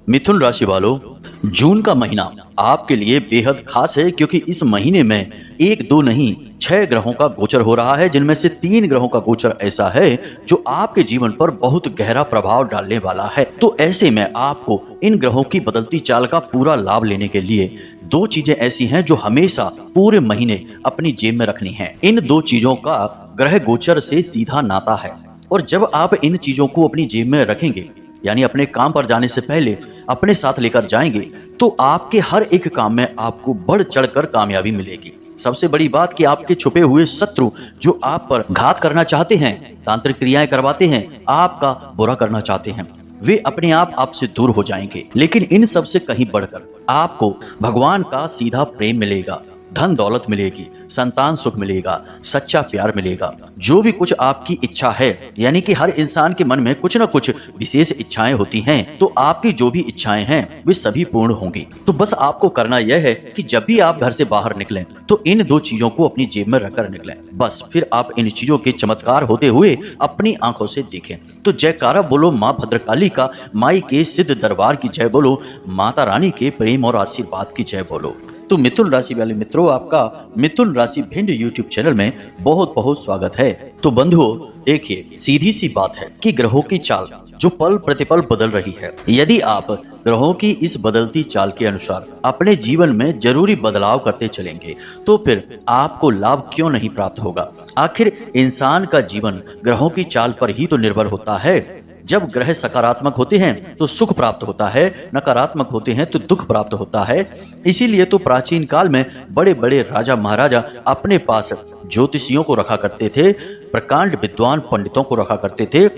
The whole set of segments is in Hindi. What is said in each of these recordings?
मिथुन राशि वालों, जून का महीना आपके लिए बेहद खास है क्योंकि इस महीने में एक दो नहीं 6 ग्रहों का गोचर हो रहा है, जिनमें से 3 ग्रहों का गोचर ऐसा है जो आपके जीवन पर बहुत गहरा प्रभाव डालने वाला है। तो ऐसे में आपको इन ग्रहों की बदलती चाल का पूरा लाभ लेने के लिए 2 चीजें ऐसी हैं जो हमेशा पूरे महीने अपनी जेब में रखनी है। इन 2 चीजों का ग्रह गोचर से सीधा नाता है और जब आप इन चीजों को अपनी जेब में रखेंगे, यानी अपने काम पर जाने से पहले अपने साथ लेकर जाएंगे, तो आपके हर एक काम में आपको बढ़ चढ़कर कामयाबी मिलेगी। सबसे बड़ी बात कि आपके छुपे हुए शत्रु जो आप पर घात करना चाहते हैं, तांत्रिक क्रियाएं करवाते हैं, आपका बुरा करना चाहते हैं, वे अपने आप आपसे दूर हो जाएंगे। लेकिन इन सब से कहीं बढ़कर आपको भगवान का सीधा प्रेम मिलेगा, धन दौलत मिलेगी, संतान सुख मिलेगा, सच्चा प्यार मिलेगा। जो भी कुछ आपकी इच्छा है, यानी कि हर इंसान के मन में कुछ न कुछ विशेष इच्छाएं होती हैं, तो आपकी जो भी इच्छाएं हैं वे सभी पूर्ण होंगी। तो बस आपको करना यह है कि जब भी आप घर से बाहर निकलें तो इन 2 चीजों को अपनी जेब में रखकर निकलें। बस फिर आप इन चीजों के चमत्कार होते हुए अपनी आंखों से देखें। तो जयकारा बोलो माँ भद्रकाली का, माई के सिद्ध दरबार की जय बोलो, माता रानी के प्रेम और आशीर्वाद की जय बोलो। तो मिथुन राशि वाले मित्रों, आपका मिथुन राशि भिंड यूट्यूब चैनल में बहुत बहुत स्वागत है। तो बंधुओं, देखिए, सीधी सी बात है कि ग्रहों की चाल जो पल प्रतिपल बदल रही है, यदि आप ग्रहों की इस बदलती चाल के अनुसार अपने जीवन में जरूरी बदलाव करते चलेंगे तो फिर आपको लाभ क्यों नहीं प्राप्त होगा। आखिर इंसान का जीवन ग्रहों की चाल पर ही तो निर्भर होता है। जब ग्रह सकारात्मक होते हैं तो सुख प्राप्त होता है, नकारात्मक होते हैं तो दुख प्राप्त होता है। इसीलिए तो प्राचीन काल में बड़े बड़े राजा महाराजा अपने पास ज्योतिषियों को रखा करते थे, प्रकांड विद्वान पंडितों को रखा करते थे,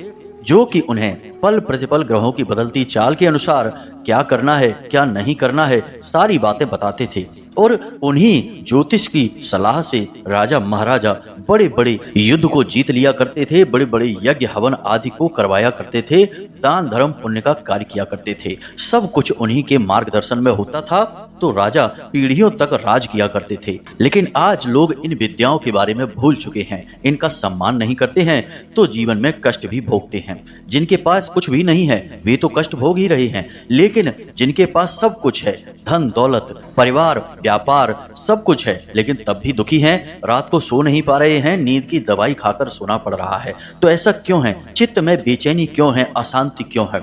जो कि उन्हें पल प्रतिपल ग्रहों की बदलती चाल के अनुसार क्या करना है, क्या नहीं करना है, सारी बातें बताते थे। और उन्हीं ज्योतिष की सलाह से राजा महाराजा बड़े बड़े युद्ध को जीत लिया करते थे, बड़े बड़े यज्ञ हवन आदि को करवाया करते थे, दान धर्म पुण्य का कार्य किया करते थे। सब कुछ उन्हीं के मार्गदर्शन में होता था, तो राजा पीढ़ियों तक राज किया करते थे। लेकिन आज लोग इन विद्याओं के बारे में भूल चुके हैं, इनका सम्मान नहीं करते हैं, तो जीवन में कष्ट भी भोगते हैं। जिनके पास कुछ भी नहीं है वे तो कष्ट भोग ही रहे हैं, लेकिन जिनके पास सब कुछ है, धन दौलत परिवार व्यापार सब कुछ है, लेकिन तब भी दुखी हैं, रात को सो नहीं पा रहे हैं, नींद की दवाई खाकर सोना पड़ रहा है। तो ऐसा क्यों है? चित्त में बेचैनी क्यों है, अशांति क्यों है?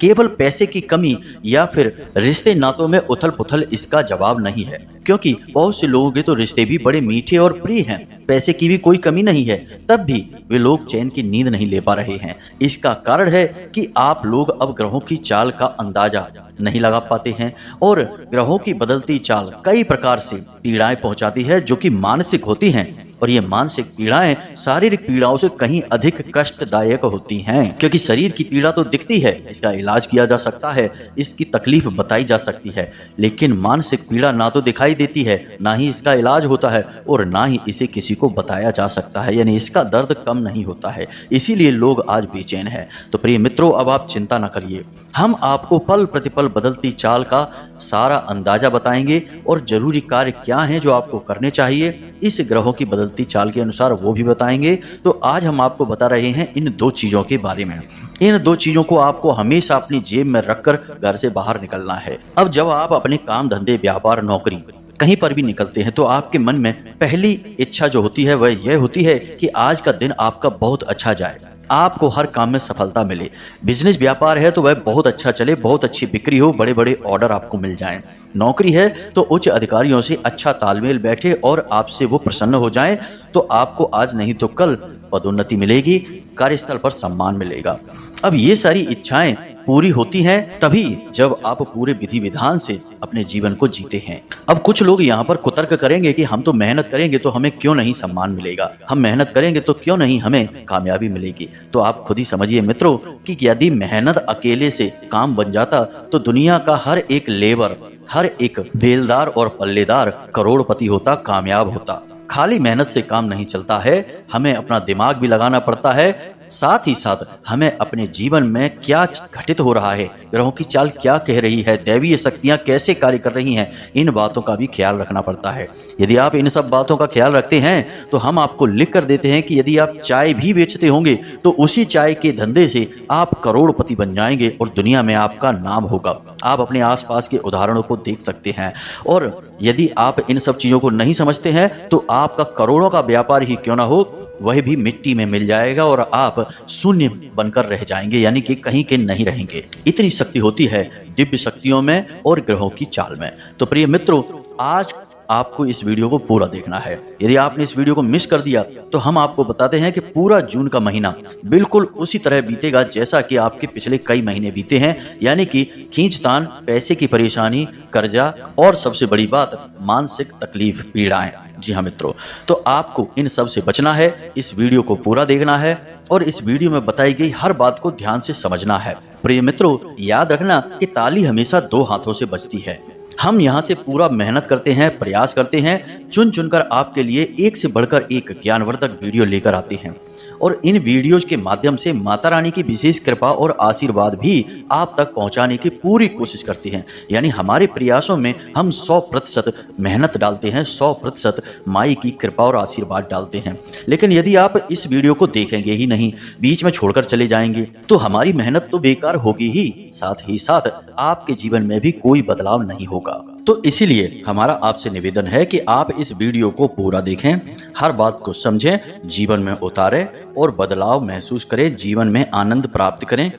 केवल पैसे की कमी या फिर रिश्ते नातों में उथल पुथल इसका जवाब नहीं है, क्योंकि बहुत से लोगों के तो रिश्ते भी बड़े मीठे और प्रिय हैं, पैसे की भी कोई कमी नहीं है, तब भी वे लोग चैन की नींद नहीं ले पा रहे हैं। इसका कारण है कि आप लोग अब ग्रहों की चाल का अंदाजा नहीं लगा पाते हैं और ग्रहों की बदलती चाल कई प्रकार से पीड़ाएं पहुंचाती है, जो कि मानसिक होती हैं। और ये मानसिक पीड़ाएं शारीरिक पीड़ाओं से कहीं अधिक कष्टदायक होती हैं, क्योंकि शरीर की पीड़ा तो दिखती है, इसका इलाज किया जा सकता है, इसकी तकलीफ बताई जा सकती है, लेकिन मानसिक पीड़ा ना तो दिखाई देती है, ना ही इसका इलाज होता है और ना ही इसे किसी को बताया जा सकता है, यानी इसका दर्द कम नहीं होता है। इसीलिए लोग आज बेचैन हैं। तो प्रिय मित्रों, अब आप चिंता न करिए, हम आपको पल प्रतिपल बदलती चाल का सारा अंदाजा बताएंगे और जरूरी कार्य क्या हैं जो आपको करने चाहिए इस ग्रहों की बदलती चाल के अनुसार, वो भी बताएंगे। तो आज हम आपको बता रहे हैं इन 2 चीजों के बारे में। इन 2 चीजों को आपको हमेशा अपनी जेब में रखकर घर से बाहर निकलना है। अब जब आप अपने काम धंधे व्यापार नौकरी कहीं पर भी निकलते हैं तो आपके मन में पहली इच्छा जो होती है वह यह होती है कि आज का दिन आपका बहुत अच्छा जाए, आपको हर काम में सफलता मिले। बिजनेस व्यापार है तो वह बहुत अच्छा चले, बहुत अच्छी बिक्री हो, बड़े बड़े ऑर्डर आपको मिल जाएं। नौकरी है तो उच्च अधिकारियों से अच्छा तालमेल बैठे और आपसे वो प्रसन्न हो जाएं, तो आपको आज नहीं तो कल पदोन्नति मिलेगी, कार्यस्थल पर सम्मान मिलेगा। अब ये सारी इच्छाएं पूरी होती हैं तभी जब आप पूरे विधि विधान से अपने जीवन को जीते हैं। अब कुछ लोग यहाँ पर कुतर्क करेंगे कि हम तो मेहनत करेंगे तो हमें क्यों नहीं सम्मान मिलेगा, हम मेहनत करेंगे तो क्यों नहीं हमें कामयाबी मिलेगी। तो आप खुद ही समझिए मित्रों कि यदि मेहनत अकेले से काम बन जाता तो दुनिया का हर एक लेबर, हर एक बेलदार और पल्लेदार करोड़पति होता, कामयाब होता। खाली मेहनत से काम नहीं चलता है, हमें अपना दिमाग भी लगाना पड़ता है, साथ ही साथ हमें अपने जीवन में क्या घटित हो रहा है, ग्रहों की चाल क्या कह रही है, दैवीय शक्तियां कैसे कार्य कर रही हैं, इन बातों का भी ख्याल रखना पड़ता है। यदि आप इन सब बातों का ख्याल रखते हैं तो हम आपको लिख कर देते हैं कि यदि आप चाय भी बेचते होंगे तो उसी चाय के धंधे से आप करोड़पति बन जाएंगे और दुनिया में आपका नाम होगा। आप अपने आसपास के उदाहरणों को देख सकते हैं। और यदि आप इन सब चीजों को नहीं समझते हैं तो आपका करोड़ों का व्यापार ही क्यों ना हो, वह भी मिट्टी में मिल जाएगा और आप शून्य बनकर रह जाएंगे, यानी कि कहीं के नहीं रहेंगे। इतनी शक्ति होती है दिव्य शक्तियों में और ग्रहों की चाल में। तो प्रिय मित्रों, आज आपको इस वीडियो को पूरा देखना है। यदि आपने इस वीडियो को मिस कर दिया तो हम आपको बताते हैं कि पूरा जून का महीना बिल्कुल उसी तरह बीतेगा जैसा कि आपके पिछले कई महीने बीते हैं, यानी कि खींचतान, पैसे की परेशानी, कर्जा और सबसे बड़ी बात मानसिक तकलीफ, पीड़ाएं। जी हाँ मित्रों, तो आपको इन सब से बचना है, इस वीडियो को पूरा देखना है और इस वीडियो में बताई गई हर बात को ध्यान से समझना है। प्रिय मित्रों, याद रखना कि ताली हमेशा दो हाथों से बजती है। हम यहाँ से पूरा मेहनत करते हैं, प्रयास करते हैं, चुन चुनकर आपके लिए एक से बढ़कर एक ज्ञानवर्धक वीडियो लेकर आते हैं और इन वीडियोज के माध्यम से माता रानी की विशेष कृपा और आशीर्वाद भी आप तक पहुंचाने की पूरी कोशिश करते हैं। यानी हमारे प्रयासों में हम 100% मेहनत डालते हैं, 100% माई की कृपा और आशीर्वाद डालते हैं। लेकिन यदि आप इस वीडियो को देखेंगे ही नहीं, बीच में छोड़कर चले जाएंगे, तो हमारी मेहनत तो बेकार होगी ही साथ आपके जीवन में भी कोई बदलाव नहीं होगा। तो इसीलिए हमारा आपसे निवेदन है कि आप इस वीडियो को पूरा देखें, हर बात को समझें, जीवन में उतारें और बदलाव महसूस करें, जीवन में आनंद प्राप्त करें।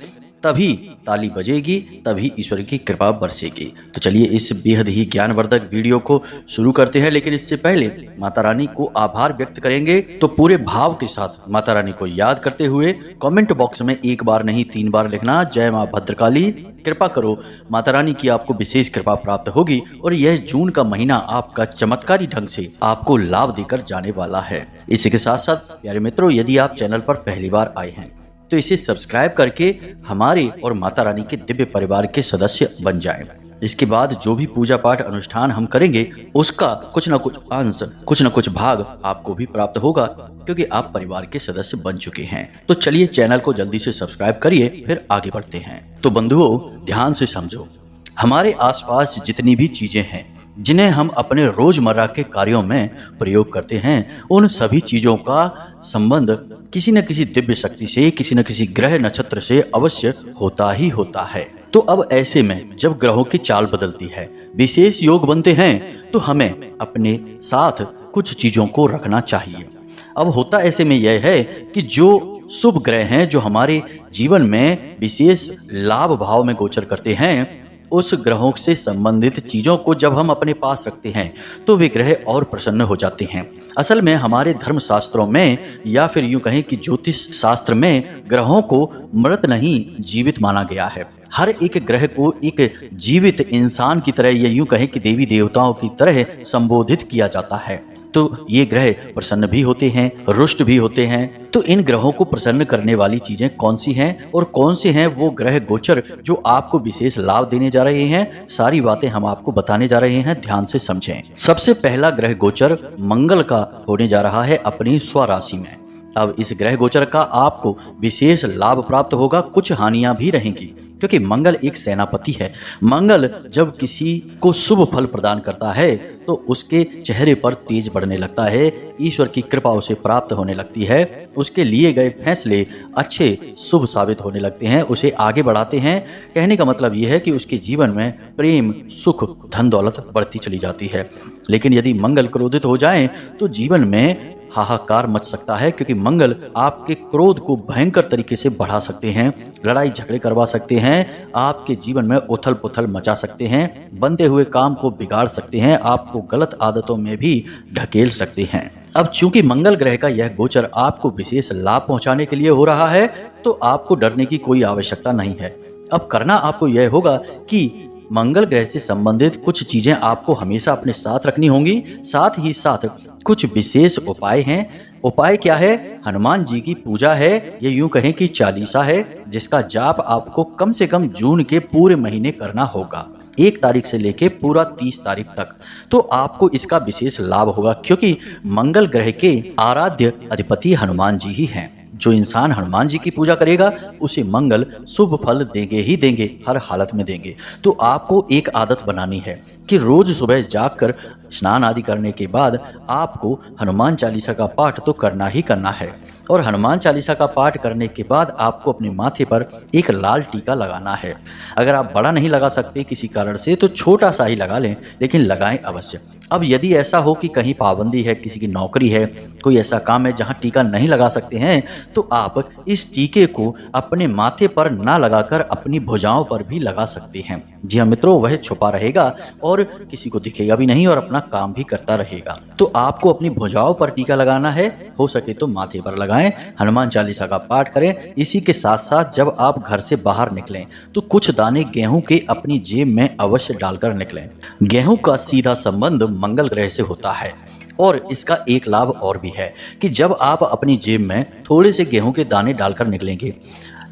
तभी ताली बजेगी, तभी ईश्वर की कृपा बरसेगी। तो चलिए इस बेहद ही ज्ञानवर्धक वीडियो को शुरू करते हैं। लेकिन इससे पहले माता रानी को आभार व्यक्त करेंगे, तो पूरे भाव के साथ माता रानी को याद करते हुए कमेंट बॉक्स में एक बार नहीं 3 बार लिखना, जय मां भद्रकाली, कृपा करो। माता रानी की आपको विशेष कृपा प्राप्त होगी और यह जून का महीना आपका चमत्कारी ढंग से आपको लाभ देकर जाने वाला है। इसी के साथ साथ प्यारे मित्रों, यदि आप चैनल पर पहली बार आए हैं तो इसे सब्सक्राइब करके हमारे और माता रानी के दिव्य परिवार के सदस्य बन जाएं। इसके बाद जो भी पूजा पाठ अनुष्ठान हम करेंगे उसका कुछ न कुछ अंश, कुछ न कुछ भाग आपको भी प्राप्त होगा, क्योंकि आप परिवार के सदस्य बन चुके हैं। तो चलिए चैनल को जल्दी से सब्सक्राइब करिए, फिर आगे बढ़ते हैं। तो बंधुओं, ध्यान से समझो, हमारे आसपास जितनी भी चीजें हैं जिन्हें हम अपने रोजमर्रा के कार्यों में प्रयोग करते हैं, उन सभी चीजों का संबंध किसी न किसी दिव्य शक्ति से, किसी न किसी ग्रह नक्षत्र से अवश्य होता ही होता है। तो अब ऐसे में जब ग्रहों की चाल बदलती है, विशेष योग बनते हैं, तो हमें अपने साथ कुछ चीजों को रखना चाहिए। अब होता ऐसे में यह है कि जो शुभ ग्रह हैं, जो हमारे जीवन में विशेष लाभ भाव में गोचर करते हैं, उस ग्रहों से संबंधित चीजों को जब हम अपने पास रखते हैं तो वे ग्रह और प्रसन्न हो जाते हैं। असल में हमारे धर्म शास्त्रों में, या फिर यूं कहें कि ज्योतिष शास्त्र में, ग्रहों को मृत नहीं जीवित माना गया है। हर एक ग्रह को एक जीवित इंसान की तरह, या यूं कहें कि देवी देवताओं की तरह संबोधित किया जाता है। तो ये ग्रह प्रसन्न भी होते हैं, रुष्ट भी होते हैं। तो इन ग्रहों को प्रसन्न करने वाली चीजें कौन सी हैं और कौन से हैं वो ग्रह गोचर जो आपको विशेष लाभ देने जा रहे हैं, सारी बातें हम आपको बताने जा रहे हैं, ध्यान से समझें। सबसे पहला ग्रह गोचर मंगल का होने जा रहा है अपनी स्वराशि में। अब इस ग्रह गोचर का आपको विशेष लाभ प्राप्त होगा, कुछ हानियां भी रहेंगी, क्योंकि मंगल एक सेनापति है। मंगल जब किसी को शुभ फल प्रदान करता है तो उसके चेहरे पर तेज बढ़ने लगता है, ईश्वर की कृपा उसे प्राप्त होने लगती है, उसके लिए गए फैसले अच्छे शुभ साबित होने लगते हैं, उसे आगे बढ़ाते हैं। कहने का मतलब यह है कि उसके जीवन में प्रेम, सुख, धन दौलत बढ़ती चली जाती है। लेकिन यदि मंगल क्रोधित हो जाए तो जीवन में हाहाकार मच सकता है, क्योंकि मंगल आपके क्रोध को भयंकर तरीके से बढ़ा सकते हैं, लड़ाई झगड़े करवा सकते हैं, आपके जीवन में उथल पुथल मचा सकते हैं, बनते हुए काम को बिगाड़ सकते हैं, आपको गलत आदतों में भी ढकेल सकते हैं। अब चूंकि मंगल ग्रह का यह गोचर आपको विशेष लाभ पहुंचाने के लिए हो रहा है, तो आपको डरने की कोई आवश्यकता नहीं है। अब करना आपको यह होगा कि मंगल ग्रह से संबंधित कुछ चीजें आपको हमेशा अपने साथ रखनी होंगी। साथ ही साथ कुछ विशेष उपाय हैं। उपाय क्या है? हनुमान जी की पूजा है, ये यूं कहें कि चालीसा है, जिसका जाप आपको कम से कम जून के पूरे महीने करना होगा, 1 तारीख से लेके पूरा 30 तारीख तक। तो आपको इसका विशेष लाभ होगा, क्योंकि मंगल ग्रह के आराध्य अधिपति हनुमान जी ही हैं। जो इंसान हनुमान जी की पूजा करेगा उसे मंगल शुभ फल देंगे ही देंगे, हर हालत में देंगे। तो आपको एक आदत बनानी है कि रोज सुबह जागकर स्नान आदि करने के बाद आपको हनुमान चालीसा का पाठ तो करना ही करना है। और हनुमान चालीसा का पाठ करने के बाद आपको अपने माथे पर एक लाल टीका लगाना है। अगर आप बड़ा नहीं लगा सकते किसी कारण से तो छोटा सा ही लगा लें, लेकिन लगाएं अवश्य। अब यदि ऐसा हो कि कहीं पाबंदी है, किसी की नौकरी है, कोई ऐसा काम है जहां टीका नहीं लगा सकते हैं, तो आप इस टीके को अपने माथे पर ना लगाकर अपनी भुजाओं पर भी लगा सकते हैं। जी हाँ मित्रों, वह छुपा रहेगा और किसी को दिखेगा भी नहीं और अपना काम भी करता रहेगा। तो आपको अपनी भुजाओं पर टीका लगाना है, हो सके तो माथे पर लगाएं, हनुमान चालीसा का पाठ करें। इसी के साथ साथ जब आप घर से बाहर निकलें तो कुछ दाने गेहूं के अपनी जेब में अवश्य डालकर निकलें। गेहूं का सीधा संबंध मंगल ग्रह से होता है और इसका एक लाभ और भी है कि जब आप अपनी जेब में थोड़े से गेहूं के दाने डालकर निकलेंगे,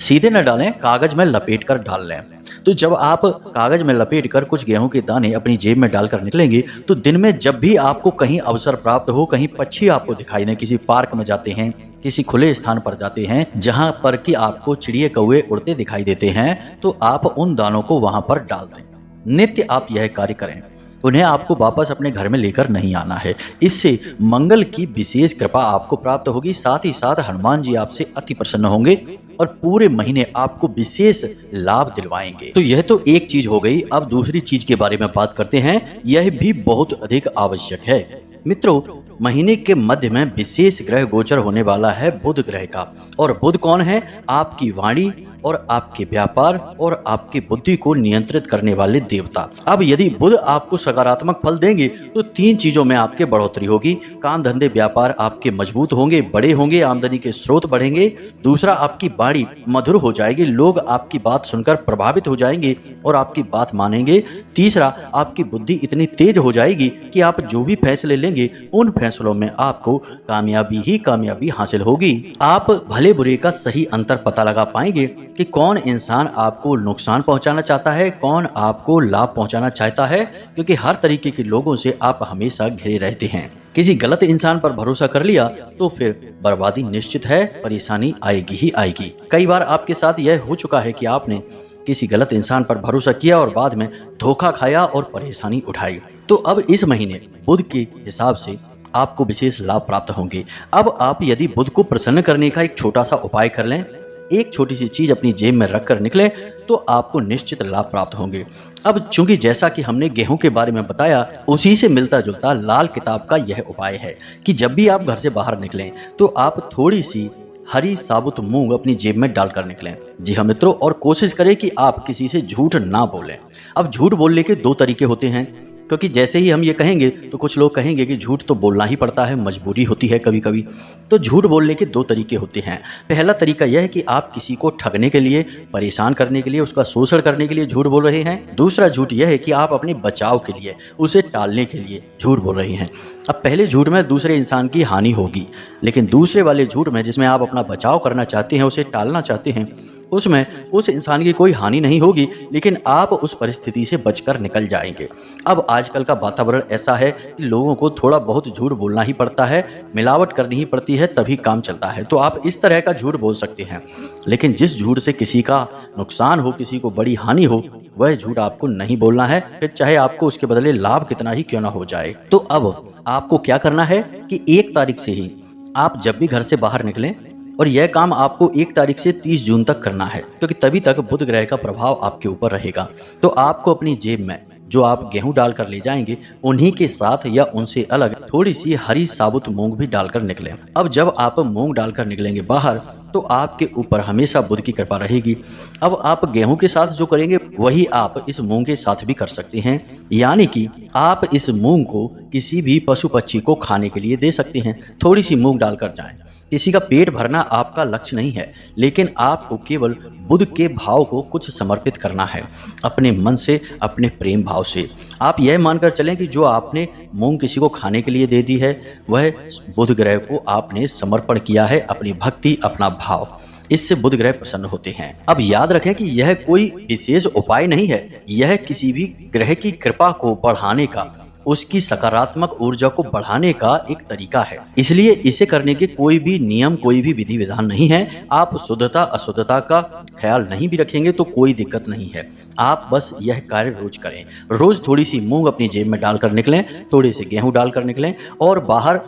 सीधे न डालें, कागज में लपेट कर डाल लें। तो जब आप कागज में लपेट कर कुछ गेहूं के दाने अपनी जेब में डालकर निकलेंगे तो दिन में जब भी आपको कहीं अवसर प्राप्त हो, कहीं पक्षी आपको दिखाई दें, किसी पार्क में जाते हैं, किसी खुले स्थान पर जाते हैं जहां पर कि आपको चिड़िए कौवे उड़ते दिखाई देते हैं, तो आप उन दानों को वहां पर डाल दें। नित्य आप यह कार्य करें, उन्हें आपको वापस अपने घर में लेकर नहीं आना है। इससे मंगल की विशेष कृपा आपको प्राप्त होगी। साथ ही साथ हनुमान जी आपसे अति प्रसन्न होंगे और पूरे महीने आपको विशेष लाभ दिलवाएंगे। तो यह तो एक चीज हो गई। अब दूसरी चीज के बारे में बात करते हैं, यह भी बहुत अधिक आवश्यक है। मित्रों, महीने के मध्य में विशेष ग्रह गोचर होने वाला है बुध ग्रह का। और बुध कौन है? आपकी वाणी और आपके व्यापार और आपकी बुद्धि को नियंत्रित करने वाले देवता। अब यदि बुध आपको सकारात्मक फल देंगे तो 3 चीजों में आपके बढ़ोतरी होगी। काम धंधे व्यापार आपके मजबूत होंगे, बड़े होंगे, आमदनी के स्रोत बढ़ेंगे। दूसरा, आपकी वाणी मधुर हो जाएगी, लोग आपकी बात सुनकर प्रभावित हो जाएंगे और आपकी बात मानेंगे। तीसरा, आपकी बुद्धि इतनी तेज हो जाएगी कि आप जो भी फैसले लेंगे उन फैसलों में आपको कामयाबी ही कामयाबी हासिल होगी। आप भले बुरे का सही अंतर पता लगा पाएंगे कि कौन इंसान आपको नुकसान पहुंचाना चाहता है, कौन आपको लाभ पहुंचाना चाहता है, क्योंकि हर तरीके के लोगों से आप हमेशा घिरे रहते हैं। किसी गलत इंसान पर भरोसा कर लिया तो फिर बर्बादी निश्चित है, परेशानी आएगी ही आएगी। कई बार आपके साथ यह हो चुका है कि आपने किसी गलत इंसान पर भरोसा किया और बाद में धोखा खाया और परेशानी उठाई। तो अब इस महीने बुध के हिसाब से आपको विशेष लाभ प्राप्त होंगे। अब आप यदि बुध को प्रसन्न करने का एक छोटा सा उपाय कर लें, एक छोटी सी चीज अपनी जेब में रख कर निकले, तो आपको निश्चित लाभ प्राप्त होंगे। अब चूंकि जैसा कि हमने गेहूं के बारे में बताया, उसी से मिलता जुलता लाल किताब का यह उपाय है कि जब भी आप घर से बाहर निकलें तो आप थोड़ी सी हरी साबुत मूंग अपनी जेब में डालकर निकलें। जी हाँ मित्रों, और कोशिश करें कि आप किसी से झूठ ना बोलें। अब झूठ बोलने के 2 तरीके होते हैं, क्योंकि जैसे ही हम ये कहेंगे तो कुछ लोग कहेंगे कि झूठ तो बोलना ही पड़ता है, मजबूरी होती है कभी कभी। तो झूठ बोलने के 2 तरीके होते हैं। पहला तरीका यह है कि आप किसी को ठगने के लिए, परेशान करने के लिए, उसका शोषण करने के लिए झूठ बोल रहे हैं। दूसरा झूठ यह है कि आप अपने बचाव के लिए, उसे टालने के लिए झूठ बोल रहे हैं। अब पहले झूठ में दूसरे इंसान की हानि होगी, लेकिन दूसरे वाले झूठ में जिसमें आप अपना बचाव करना चाहते हैं, उसे टालना चाहते हैं, उसमें उस इंसान की कोई हानि नहीं होगी, लेकिन आप उस परिस्थिति से बचकर निकल जाएंगे। अब आजकल का वातावरण ऐसा है कि लोगों को थोड़ा बहुत झूठ बोलना ही पड़ता है, मिलावट करनी ही पड़ती है, तभी काम चलता है। तो आप इस तरह का झूठ बोल सकते हैं, लेकिन जिस झूठ से किसी का नुकसान हो, किसी को बड़ी हानि हो, वह झूठ आपको नहीं बोलना है, फिर चाहे आपको उसके बदले लाभ कितना ही क्यों ना हो जाए। तो अब आपको क्या करना है कि 1 तारीख से ही आप जब भी घर से बाहर निकलें, और यह काम आपको 1 तारीख से 30 जून तक करना है, क्योंकि तभी तक बुध ग्रह का प्रभाव आपके ऊपर रहेगा। तो आपको अपनी जेब में जो आप गेहूं डालकर ले जाएंगे, उन्हीं के साथ या उनसे अलग थोड़ी सी हरी साबुत मूंग भी डालकर निकलें। अब जब आप मूंग डालकर निकलेंगे बाहर, तो आपके ऊपर हमेशा बुध की कृपा रहेगी। अब आप गेहूं के साथ जो करेंगे वही आप इस मूंग के साथ भी कर सकते हैं, यानी कि आप इस मूंग को किसी भी पशु पक्षी को खाने के लिए दे सकते हैं। थोड़ी सी मूंग डालकर जाएं। किसी का पेट भरना आपका लक्ष्य नहीं है, लेकिन आपको केवल बुध के भाव को कुछ समर्पित करना है, अपने मन से, अपने प्रेम भाव से। आप यह मानकर चलें कि जो आपने मूंग किसी को खाने के लिए दे दी है, वह बुध ग्रह को आपने समर्पण किया है, अपनी भक्ति, अपना भाव। इससे बुध ग्रह प्रसन्न होते हैं। अब याद रखें कि यह कोई विशेष उपाय नहीं है, यह किसी भी ग्रह की कृपा को बढ़ाने का उसकी सकारात्मक ऊर्जा को बढ़ाने का एक तरीका है। इसलिए इसे करने के कोई भी नियम, कोई भी विधि विधान नहीं है। आप शुद्धता अशुद्धता का ख्याल नहीं भी रखेंगे तो कोई दिक्कत नहीं है। आप बस यह कार्य रोज करें। रोज थोड़ी सी मूंग अपनी जेब में डालकर निकलें, थोड़े से गेहूं डालकर निकलें, और बाहर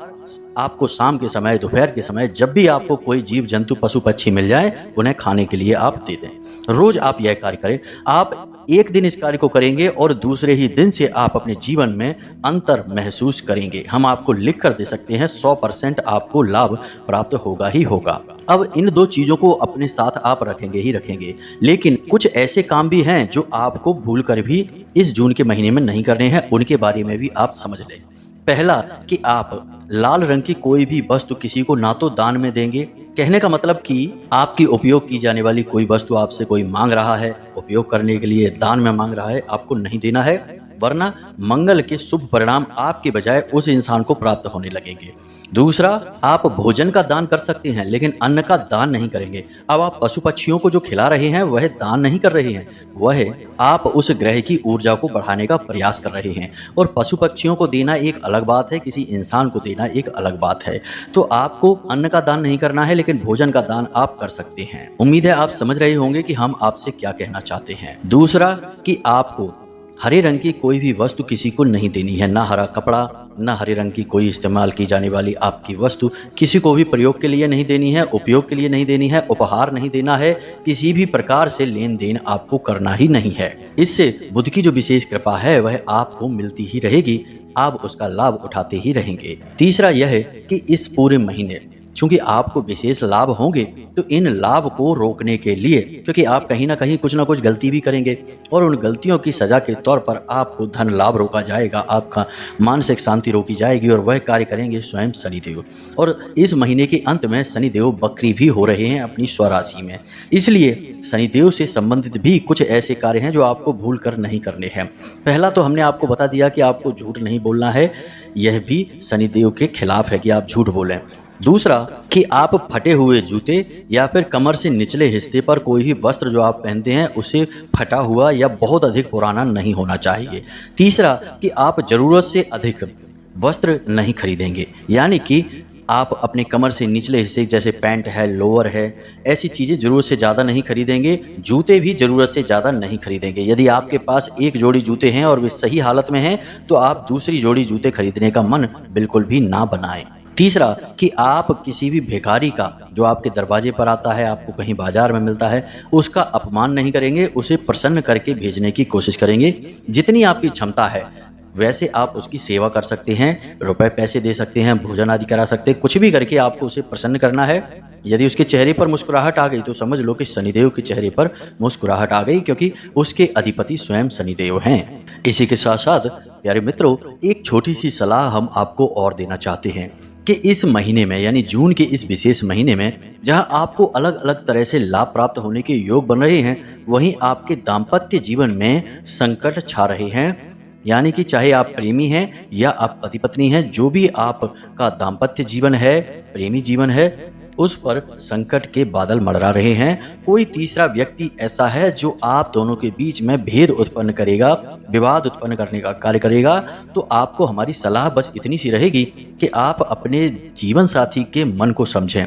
आपको शाम के समय, दोपहर के समय, जब भी आपको कोई जीव जंतु पशु पक्षी मिल जाए, उन्हें खाने के लिए आप दे दें। रोज आप यह कार्य करें। आप एक दिन इस कार्य को करेंगे और दूसरे ही दिन से आप अपने जीवन में अंतर महसूस करेंगे। हम आपको लिख कर दे सकते हैं, 100% आपको लाभ प्राप्त होगा ही होगा। अब इन दो चीजों को अपने साथ आप रखेंगे ही रखेंगे, लेकिन कुछ ऐसे काम भी हैं जो आपको भूल कर भी इस जून के महीने में नहीं करने हैं। उनके बारे में भी आप समझ लें। पहला कि आप लाल रंग की कोई भी वस्तु किसी को ना तो दान में देंगे। कहने का मतलब कि आपकी उपयोग की जाने वाली कोई वस्तु आपसे कोई मांग रहा है, उपयोग करने के लिए दान में मांग रहा है, आपको नहीं देना है, वरना मंगल के शुभ परिणाम आपके बजाय उस इंसान को प्राप्त होने लगेंगे। दूसरा, आप भोजन का दान कर सकते हैं लेकिन अन्न का दान नहीं करेंगे। अब आप पशु पक्षियों को जो खिला रहे हैं वह दान नहीं कर रहे हैं, वह आप उस ग्रह की ऊर्जा को बढ़ाने का प्रयास कर रहे हैं। और पशु पक्षियों को देना एक अलग बात है, किसी इंसान को देना एक अलग बात है। तो आपको अन्न का दान नहीं करना है, लेकिन भोजन का दान आप कर सकते हैं। उम्मीद है आप समझ रहे होंगे कि हम आपसे क्या कहना चाहते हैं। दूसरा कि आपको हरे रंग की कोई भी वस्तु किसी को नहीं देनी है। ना हरा कपड़ा, ना हरे रंग की कोई इस्तेमाल की जाने वाली आपकी वस्तु किसी को भी प्रयोग के लिए नहीं देनी है, उपयोग के लिए नहीं देनी है, उपहार नहीं देना है। किसी भी प्रकार से लेन देन आपको करना ही नहीं है। इससे बुध की जो विशेष कृपा है वह आपको मिलती ही रहेगी, आप उसका लाभ उठाते ही रहेंगे। तीसरा यह है कि इस पूरे महीने चूंकि आपको विशेष लाभ होंगे, तो इन लाभ को रोकने के लिए, क्योंकि आप कहीं ना कहीं कुछ ना कुछ गलती भी करेंगे और उन गलतियों की सजा के तौर पर आपको धन लाभ रोका जाएगा, आपका मानसिक शांति रोकी जाएगी, और वह कार्य करेंगे स्वयं शनिदेव। और इस महीने के अंत में शनिदेव बकरी भी हो रहे हैं अपनी स्वराशि में। इसलिए शनिदेव से संबंधित भी कुछ ऐसे कार्य हैं जो आपको भूल कर नहीं करने हैं। पहला तो हमने आपको बता दिया कि आपको झूठ नहीं बोलना है, यह भी शनिदेव के खिलाफ है कि आप झूठ बोलें। दूसरा कि आप फटे हुए जूते या फिर कमर से निचले हिस्से पर कोई भी वस्त्र जो आप पहनते हैं उसे फटा हुआ या बहुत अधिक पुराना नहीं होना चाहिए। तीसरा कि आप जरूरत से अधिक वस्त्र नहीं खरीदेंगे, यानी कि आप अपने कमर से निचले हिस्से जैसे पैंट है, लोअर है, ऐसी चीज़ें ज़रूरत से ज़्यादा नहीं खरीदेंगे। जूते भी ज़रूरत से ज़्यादा नहीं खरीदेंगे। यदि आपके पास एक जोड़ी जूते हैं और वे सही हालत में हैं, तो आप दूसरी जोड़ी जूते खरीदने का मन बिल्कुल भी ना बनाएं। तीसरा कि आप किसी भी भिखारी का जो आपके दरवाजे पर आता है, आपको कहीं बाजार में मिलता है, उसका अपमान नहीं करेंगे, उसे प्रसन्न करके भेजने की कोशिश करेंगे। जितनी आपकी क्षमता है वैसे आप उसकी सेवा कर सकते हैं, रुपए पैसे दे सकते हैं, भोजन आदि करा सकते हैं, कुछ भी करके आपको उसे प्रसन्न करना है। यदि उसके चेहरे पर मुस्कुराहट आ गई तो समझ लो कि शनिदेव के चेहरे पर मुस्कुराहट आ गई, क्योंकि उसके अधिपति स्वयं शनिदेव हैं। इसी के साथ साथ प्यारे मित्रों, एक छोटी सी सलाह हम आपको और देना चाहते हैं कि इस महीने में, यानी जून के इस विशेष महीने में, जहां आपको अलग अलग तरह से लाभ प्राप्त होने के योग बन रहे हैं, वहीं आपके दाम्पत्य जीवन में संकट छा रहे हैं। यानी कि चाहे आप प्रेमी हैं या आप पति पत्नी हैं, जो भी आपका दाम्पत्य जीवन है, प्रेमी जीवन है, उस पर संकट के बादल मंडरा रहे हैं। कोई तीसरा व्यक्ति ऐसा है जो आप दोनों के बीच में भेद उत्पन्न करेगा, विवाद उत्पन्न करने का कार्य करेगा। तो आपको हमारी सलाह बस इतनी सी रहेगी कि आप अपने जीवन साथी के मन को समझें,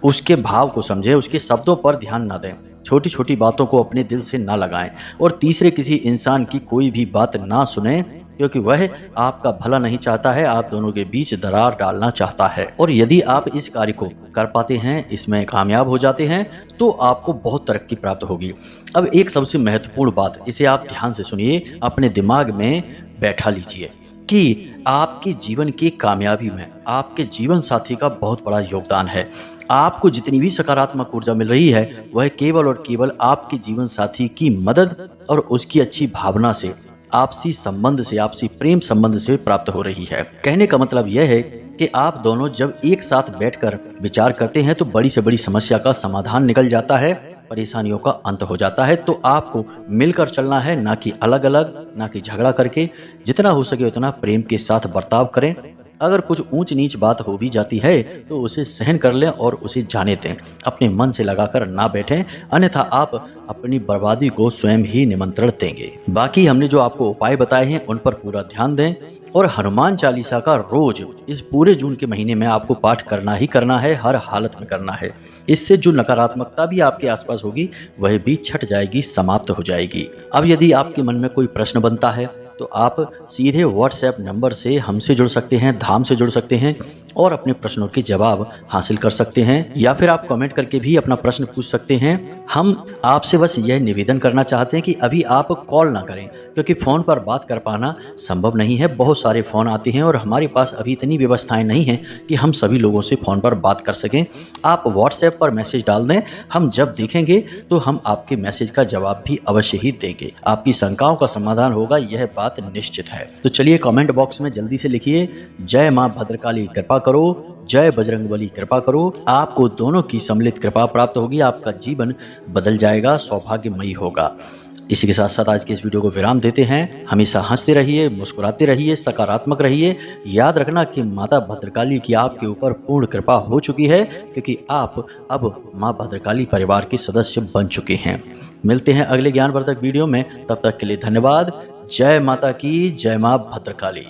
उसके भाव को समझें, उसके शब्दों पर ध्यान ना दें, छोटी छोटी बातों को अपने दिल से ना लगाएं, और तीसरे किसी इंसान की कोई भी बात ना सुने, क्योंकि वह आपका भला नहीं चाहता है, आप दोनों के बीच दरार डालना चाहता है। और यदि आप इस कार्य को कर पाते हैं, इसमें कामयाब हो जाते हैं, तो आपको बहुत तरक्की प्राप्त होगी। अब एक सबसे महत्वपूर्ण बात, इसे आप ध्यान से सुनिए, अपने दिमाग में बैठा लीजिए कि आपके जीवन की कामयाबी में आपके जीवन साथी का बहुत बड़ा योगदान है। आपको जितनी भी सकारात्मक ऊर्जा मिल रही है वह केवल और केवल आपके जीवन साथी की मदद और उसकी अच्छी भावना से, आपसी संबंध से, आपसी प्रेम संबंध से प्राप्त हो रही है। कहने का मतलब यह है कि आप दोनों जब एक साथ बैठकर विचार करते हैं तो बड़ी से बड़ी समस्या का समाधान निकल जाता है, परेशानियों का अंत हो जाता है। तो आपको मिलकर चलना है, ना कि अलग अलग, ना कि झगड़ा करके। जितना हो सके उतना प्रेम के साथ बर्ताव करें। अगर कुछ ऊंच नीच बात हो भी जाती है तो उसे सहन कर लें और उसे जाने दें। अपने मन से लगाकर ना बैठें, अन्यथा आप अपनी बर्बादी को स्वयं ही निमंत्रण देंगे। बाकी हमने जो आपको उपाय बताए हैं उन पर पूरा ध्यान दें और हनुमान चालीसा का रोज इस पूरे जून के महीने में आपको पाठ करना ही करना है, हर हालत में करना है। इससे जो नकारात्मकता भी आपके आसपास होगी वह भी छट जाएगी, समाप्त हो जाएगी। अब यदि आपके मन में कोई प्रश्न बनता है तो आप सीधे व्हाट्सएप नंबर से हमसे जुड़ सकते हैं, धाम से जुड़ सकते हैं और अपने प्रश्नों के जवाब हासिल कर सकते हैं, या फिर आप कमेंट करके भी अपना प्रश्न पूछ सकते हैं। हम आपसे बस यह निवेदन करना चाहते हैं कि अभी आप कॉल ना करें, क्योंकि फ़ोन पर बात कर पाना संभव नहीं है। बहुत सारे फ़ोन आते हैं और हमारे पास अभी इतनी व्यवस्थाएं नहीं हैं कि हम सभी लोगों से फ़ोन पर बात कर सकें। आप व्हाट्सएप पर मैसेज डाल दें, हम जब देखेंगे तो हम आपके मैसेज का जवाब भी अवश्य ही देंगे। आपकी शंकाओं का समाधान होगा, यह बात निश्चित है। तो चलिए कमेंट बॉक्स में जल्दी से लिखिए, जय माँ भद्रकाली कृपा करो, जय बजरंगबली कृपा करो। आपको दोनों की सम्मिलित कृपा प्राप्त होगी, आपका जीवन बदल जाएगा, सौभाग्यमयी होगा। इसी के साथ साथ आज के इस वीडियो को विराम देते हैं। हमेशा हंसते रहिए, मुस्कुराते रहिए, सकारात्मक रहिए। याद रखना कि माता भद्रकाली की आपके ऊपर पूर्ण कृपा हो चुकी है, क्योंकि आप अब माँ भद्रकाली परिवार के सदस्य बन चुके हैं। मिलते हैं अगले ज्ञानवर्धक वीडियो में, तब तक के लिए धन्यवाद। जय माता की, जय माँ भद्रकाली।